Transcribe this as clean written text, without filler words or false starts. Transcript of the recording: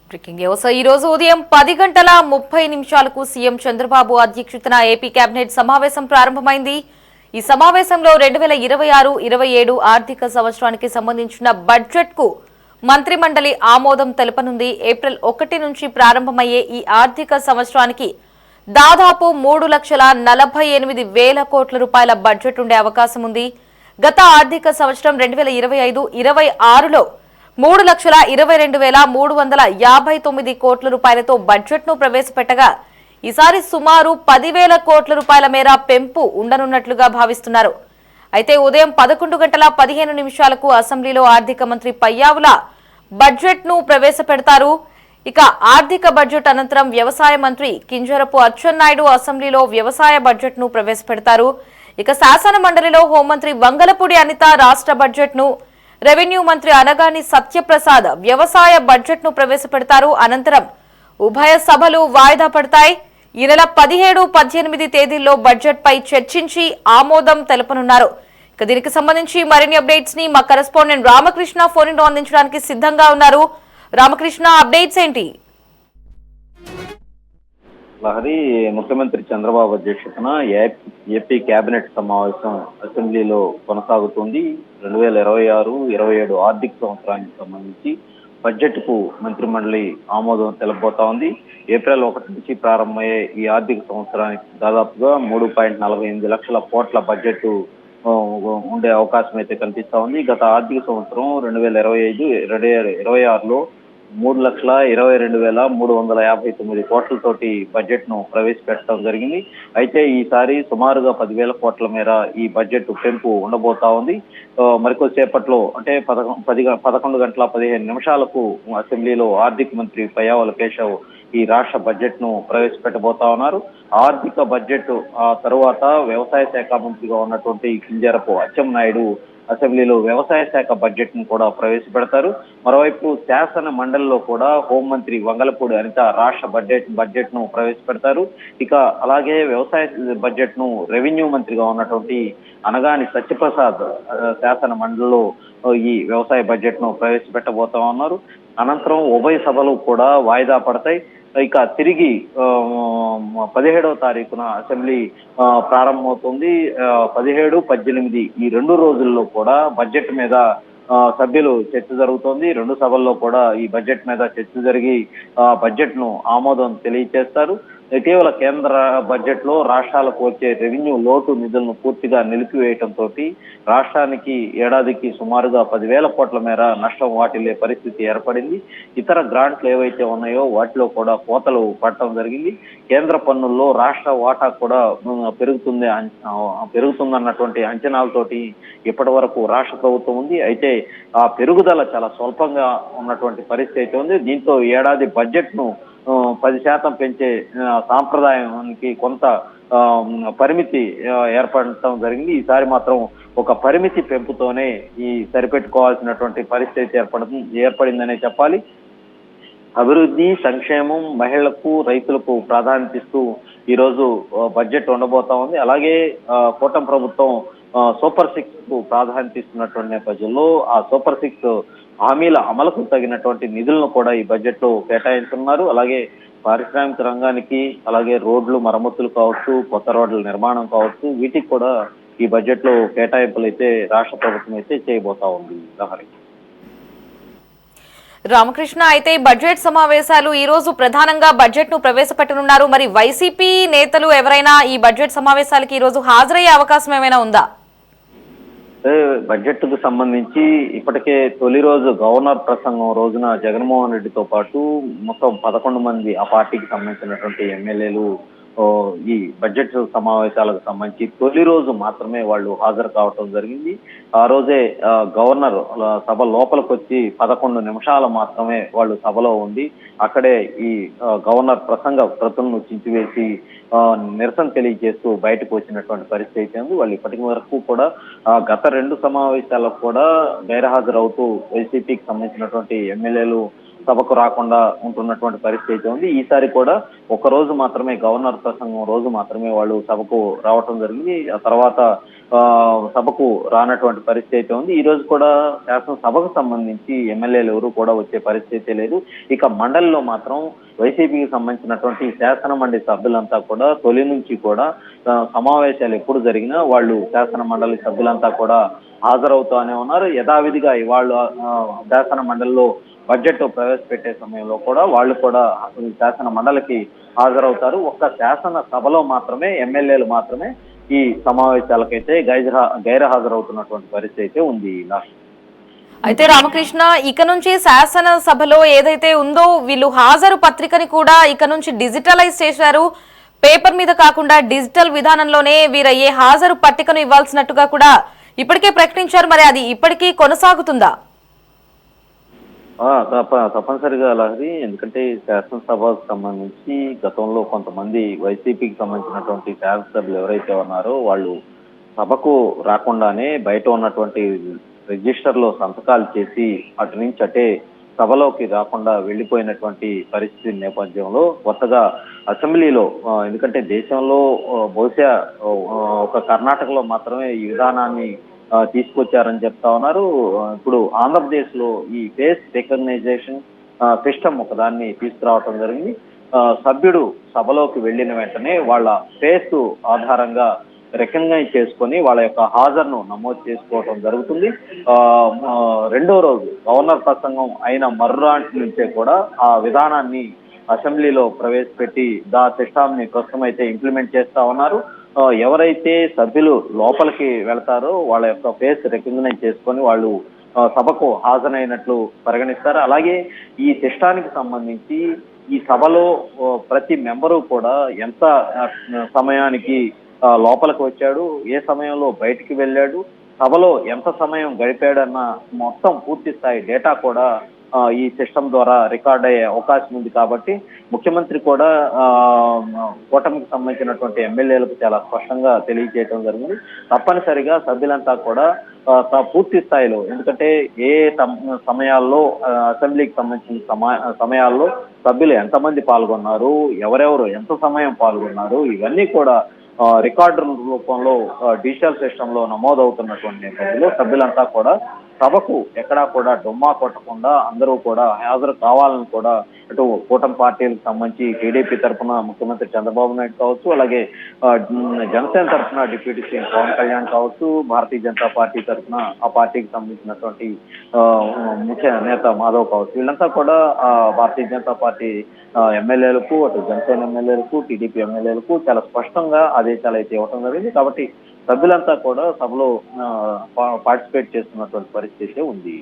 Breaking news ఈ రోజు ఉదయం 10:30 సీఎం చంద్రబాబు అధ్యక్షతన ఏపీ కేబినెట్ సమావేశం ప్రారంభమైంది. ఈ సమావేశంలో 2026-27 ఆర్థిక సంవత్సరానికి సంబంధించిన బడ్జెట్ కు మంత్రిమండలి ఆమోదం తెలపనుంది. ఏప్రిల్ 1 నుంచి ప్రారంభమయ్యే ఈ ఆర్థిక సంవత్సరానికి దాదాపు 3,48,000 కోట్ల రూపాయల బడ్జెట్ ఉండే అవకాశం ఉంది. గత ఆర్థిక సంవత్సరం 2025-26లో 3,22,359 కోట్ల రూపాయలతో బడ్జెట్ ను ప్రవేశపెట్టగా ఈసారి సుమారు 10,000 కోట్ల రూపాయల మేర పెంపు ఉండనున్నట్లుగా భావిస్తున్నారు. అయితే ఉదయం 11:15 అసెంబ్లీలో ఆర్థిక మంత్రి పయ్యావుల బడ్జెట్ ను ప్రవేశపెడతారు. ఇక ఆర్థిక బడ్జెట్ అనంతరం వ్యవసాయ మంత్రి కింజరపు అచ్చెన్నాయుడు అసెంబ్లీలో వ్యవసాయ బడ్జెట్ ను ప్రవేశపెడతారు. ఇక శాసన మండలిలో హోంమంత్రి వంగలపూడి అనిత రాష్ట్ర బడ్జెట్ ను, రెవెన్యూ మంత్రి అనగాని సత్యప్రసాద్ వ్యవసాయ బడ్జెట్ ను ప్రవేశపెడతారు. అనంతరం ఉభయ సభలు వాయిదా పడతాయి. ఈ నెల 17-18 తేదీల్లో బడ్జెట్ పై చర్చించి ఆమోదం తెలపనున్నారు. ఇక దీనికి సంబంధించి మరిన్ని అప్డేట్స్ ని మా కరెస్పాండెంట్ రామకృష్ణ ఫోన్ ఇన్ అందించడానికి సిద్ధంగా ఉన్నారు. రామకృష్ణ, అప్డేట్స్ ఏంటి? లహరి, ముఖ్యమంత్రి చంద్రబాబు అధ్యక్షతన ఏపీ కేబినెట్ సమావేశం అసెంబ్లీలో కొనసాగుతుంది. 2026-27 ఆర్థిక సంవత్సరానికి సంబంధించి బడ్జెట్ కు మంత్రిమండలి ఆమోదం తెలపబోతా ఉంది. ఏప్రిల్ 1 నుంచి ప్రారంభమయ్యే ఈ ఆర్థిక సంవత్సరానికి దాదాపుగా 3.48 లక్షల కోట్ల బడ్జెట్ ఉండే అవకాశం అయితే కనిపిస్తా ఉంది. గత ఆర్థిక సంవత్సరం 2025-26లో 3,22,359 కోట్లతోటి బడ్జెట్ ను ప్రవేశపెట్టడం జరిగింది. అయితే ఈసారి సుమారుగా 10,000 కోట్ల మేర ఈ బడ్జెట్ పెంపు ఉండబోతా ఉంది. మరికొద్దిసేపట్లో అంటే 11:15 అసెంబ్లీలో ఆర్థిక మంత్రి పయ్యావుల కేశవ్ ఈ రాష్ట్ర బడ్జెట్ ను ప్రవేశపెట్టబోతా ఉన్నారు. ఆర్థిక బడ్జెట్ తరువాత వ్యవసాయ శాఖ మంత్రిగా ఉన్నటువంటి కింజరపు అచ్చెన్నాయుడు అసెంబ్లీలో వ్యవసాయ శాఖ బడ్జెట్ ను కూడా ప్రవేశపెడతారు. మరోవైపు శాసన మండలిలో కూడా హోంమంత్రి వంగలపూడి అనిత రాష్ట్ర బడ్జెట్ ను ప్రవేశపెడతారు. ఇక అలాగే వ్యవసాయ బడ్జెట్ ను రెవెన్యూ మంత్రిగా ఉన్నటువంటి అనగాని సత్యప్రసాద్ శాసన మండలిలో ఈ వ్యవసాయ బడ్జెట్ ను ప్రవేశపెట్టబోతా ఉన్నారు. అనంతరం ఉభయ సభలు కూడా వాయిదా పడతాయి. ఇక తిరిగి 17వ తారీఖున అసెంబ్లీ ప్రారంభమవుతుంది. 17-18 ఈ 2 రోజుల్లో కూడా బడ్జెట్ మీద సభ్యులు చర్చ జరుగుతోంది. 2 సభల్లో కూడా ఈ బడ్జెట్ మీద చర్చ జరిగి బడ్జెట్ ను ఆమోదం తెలియజేస్తారు. ఇటీవల కేంద్ర బడ్జెట్ లో రాష్ట్రాలకు వచ్చే రెవెన్యూ లోటు నిధులను పూర్తిగా నిలిపివేయడంతో రాష్ట్రానికి ఏడాదికి సుమారుగా 10,000 కోట్ల మేర నష్టం వాటిల్లే పరిస్థితి ఏర్పడింది. ఇతర గ్రాంట్లు ఏవైతే ఉన్నాయో వాటిలో కూడా కోతలు పడటం జరిగింది. కేంద్ర పన్నుల్లో రాష్ట్ర వాటా కూడా పెరుగుతుందన్నటువంటి అంచనాలతోటి ఇప్పటి వరకు రాష్ట్ర ప్రభుత్వం ఉంది. అయితే ఆ పెరుగుదల చాలా స్వల్పంగా ఉన్నటువంటి పరిస్థితి అయితే ఉంది. దీంతో ఏడాది బడ్జెట్ ను 10% పెంచే సాంప్రదాయానికి కొంత పరిమితి ఏర్పడటం జరిగింది. ఈసారి మాత్రం ఒక పరిమితి పెంపుతోనే ఈ సరిపెట్టుకోవాల్సినటువంటి పరిస్థితి ఏర్పడిందనే చెప్పాలి. అభివృద్ధి, సంక్షేమం, మహిళలకు, రైతులకు ప్రాధాన్యత ఇస్తూ ఈరోజు బడ్జెట్ ఉండబోతా ఉంది. అలాగే కూటమి ప్రభుత్వం సూపర్ 6 కు ప్రాధాన్యత ఇస్తున్నటువంటి నేపథ్యంలో ఆ సూపర్ 6 హామీల అమలుకు తగినటువంటి నిధులను కూడా ఈ బడ్జెట్ లో కేటాయించున్నారు. అలాగే పారిశ్రామిక రంగానికి, అలాగే రోడ్లు మరమ్మతులు కావచ్చు, కొత్త రోడ్ల నిర్మాణం కావచ్చు, వీటికి కూడా ఈ బడ్జెట్ లో కేటాయింపులు అయితే రాష్ట్ర ప్రభుత్వం అయితే చేయబోతా ఉంది. రామకృష్ణ, అయితే బడ్జెట్ సమావేశాలు ఈ రోజు ప్రధానంగా బడ్జెట్ ను ప్రవేశపెట్టనున్నారు. మరి వైసీపీ నేతలు ఎవరైనా ఈ బడ్జెట్ సమావేశాలకి ఈ రోజు హాజరయ్యే అవకాశం ఏమైనా ఉందా? బడ్జెట్ కు సంబంధించి ఇప్పటికే తొలి రోజు గవర్నర్ ప్రసంగం రోజున జగన్మోహన్ రెడ్డితో పాటు మొత్తం 11 మంది ఆ పార్టీకి సంబంధించినటువంటి ఎమ్మెల్యేలు ఈ బడ్జెట్ సమావేశాలకు సంబంధించి తొలి రోజు మాత్రమే వాళ్ళు హాజరు కావటం జరిగింది. ఆ రోజే గవర్నర్ సభ లోపలికి వచ్చి 11 నిమిషాలు మాత్రమే వాళ్ళు సభలో ఉండి అక్కడే ఈ గవర్నర్ ప్రసంగ ప్రతులను చించివేసి నిరసన తెలియజేస్తూ బయటకు వచ్చినటువంటి పరిస్థితి ఉంది. వాళ్ళు ఇప్పటి వరకు కూడా గత 2 సమావేశాలకు కూడా గైర్హాజరవుతూ వైసీపీకి సంబంధించినటువంటి ఎమ్మెల్యేలు సభకు రాకుండా ఉంటున్నటువంటి పరిస్థితి ఉంది. ఈసారి కూడా ఒక రోజు మాత్రమే, గవర్నర్ ప్రసంగం రోజు మాత్రమే వాళ్ళు సభకు రావటం జరిగింది. ఆ తర్వాత సభకు రానటువంటి పరిస్థితి ఉంది. ఈ రోజు కూడా శాసనసభకు సంబంధించి ఎమ్మెల్యేలు ఎవరు కూడా వచ్చే పరిస్థితి లేదు. ఇక మండలిలో మాత్రం వైసీపీకి సంబంధించినటువంటి శాసన మండలి సభ్యులంతా కూడా తొలి నుంచి కూడా సమావేశాలు ఎప్పుడు జరిగినా వాళ్ళు శాసన మండలి సభ్యులంతా కూడా హాజరవుతూనే ఉన్నారు. యథావిధిగా ఇవాళ శాసన మండలిలో బడ్జెట్ ప్రవేశపెట్టే సమయంలో కూడా వాళ్ళు కూడా శాసన మండలికి హాజరవుతారు. ఒక్క శాసన సభలో మాత్రమే ఎమ్మెల్యేలు మాత్రమే ఈ సమావేశాలకైతే గైరహాజరవుతున్నటువంటి పరిస్థితి అయితే ఉంది. అయితే రామకృష్ణ, ఇక నుంచి శాసన సభలో ఏదైతే ఉందో వీళ్ళు హాజరు పత్రికని కూడా ఇక నుంచి డిజిటలైజ్ చేశారు. పేపర్ మీద కాకుండా డిజిటల్ విధానంలోనే వీరయ్యే హాజరు పట్టికను ఇవ్వాల్సినట్టుగా కూడా ఇప్పటికే ప్రకటించారు. మరి అది ఇప్పటికీ కొనసాగుతుందా? తప్పనిసరిగా లహరి, ఎందుకంటే శాసనసభకు సంబంధించి గతంలో కొంతమంది వైసీపీకి సంబంధించినటువంటి శాసనసభ్యులు ఎవరైతే ఉన్నారో వాళ్ళు సభకు రాకుండానే బయట ఉన్నటువంటి రిజిస్టర్ లో సంతకాలు చేసి అటు నుంచి అటే సభలోకి రాకుండా వెళ్లిపోయినటువంటి పరిస్థితి నేపథ్యంలో కొత్తగా అసెంబ్లీలో, ఎందుకంటే దేశంలో బహుశా ఒక కర్ణాటకలో మాత్రమే ఈ విధానాన్ని తీసుకొచ్చారని చెప్తా ఉన్నారు. ఇప్పుడు ఆంధ్రప్రదేశ్ లో ఈ ఫేస్ రికగ్నైజేషన్ సిస్టమ్ ఒకదాన్ని తీసుకురావటం జరిగింది. సభ్యుడు సభలోకి వెళ్లిన వెంటనే వాళ్ళ ఫేస్ ఆధారంగా రికగ్నైజ్ చేసుకొని వాళ్ళ యొక్క హాజరును నమోదు చేసుకోవడం జరుగుతుంది. రెండో రోజు గవర్నర్ ప్రసంగం అయిన మర్నాటి నుంచే కూడా ఆ విధానాన్ని అసెంబ్లీలో ప్రవేశపెట్టి సిస్టమ్ ని ప్రస్తుతం అయితే ఇంప్లిమెంట్ చేస్తా ఉన్నారు. ఎవరైతే సభ్యులు లోపలికి వెళతారో వాళ్ళ యొక్క ఫేస్ రికగ్నైజ్ చేసుకొని వాళ్ళు సభకు హాజరైనట్లు పరిగణిస్తారు. అలాగే ఈ సిస్టానికి సంబంధించి ఈ సభలో ప్రతి మెంబరు కూడా ఎంత సమయానికి లోపలికి వచ్చాడు, ఏ సమయంలో బయటికి వెళ్ళాడు, సభలో ఎంత సమయం గడిపాడన్న మొత్తం పూర్తి స్థాయి డేటా కూడా ఈ సిస్టమ్ ద్వారా రికార్డ్ అయ్యే అవకాశం ఉంది. కాబట్టి ముఖ్యమంత్రి కూడా కూటమికి సంబంధించినటువంటి ఎమ్మెల్యేలకు చాలా స్పష్టంగా తెలియజేయడం జరిగింది. తప్పనిసరిగా సభ్యులంతా కూడా పూర్తి స్థాయిలో, ఎందుకంటే ఏ సమయాల్లో అసెంబ్లీకి సంబంధించిన సమయాల్లో సభ్యులు ఎంతమంది పాల్గొన్నారు, ఎవరెవరు ఎంత సమయం పాల్గొన్నారు, ఇవన్నీ కూడా రికార్డు రూపంలో డిజిటల్ సిస్టమ్ లో నమోదవుతున్నటువంటి నేపథ్యంలో సభ్యులంతా కూడా సభకు ఎక్కడా కూడా డొమ్మా కొట్టకుండా అందరూ కూడా హాజరు కావాలని కూడా అటు కూటమి పార్టీలకు సంబంధించి టీడీపీ తరఫున ముఖ్యమంత్రి చంద్రబాబు నాయుడు కావచ్చు, అలాగే జనసేన తరఫున డిప్యూటీ సీఎం పవన్ కళ్యాణ్ కావచ్చు, భారతీయ జనతా పార్టీ తరఫున ఆ పార్టీకి సంబంధించినటువంటి ముఖ్య నేత మాధవ్ కావచ్చు, వీళ్ళంతా కూడా భారతీయ జనతా పార్టీ ఎమ్మెల్యేలకు, అటు జనసేన ఎమ్మెల్యేలకు, టీడీపీ ఎమ్మెల్యేలకు చాలా స్పష్టంగా ఆదేశాలు అయితే ఇవ్వడం జరిగింది. కాబట్టి సభ్యులంతా కూడా సభలో పార్టిసిపేట్ చేస్తున్నటువంటి పరిస్థితి ఉంది.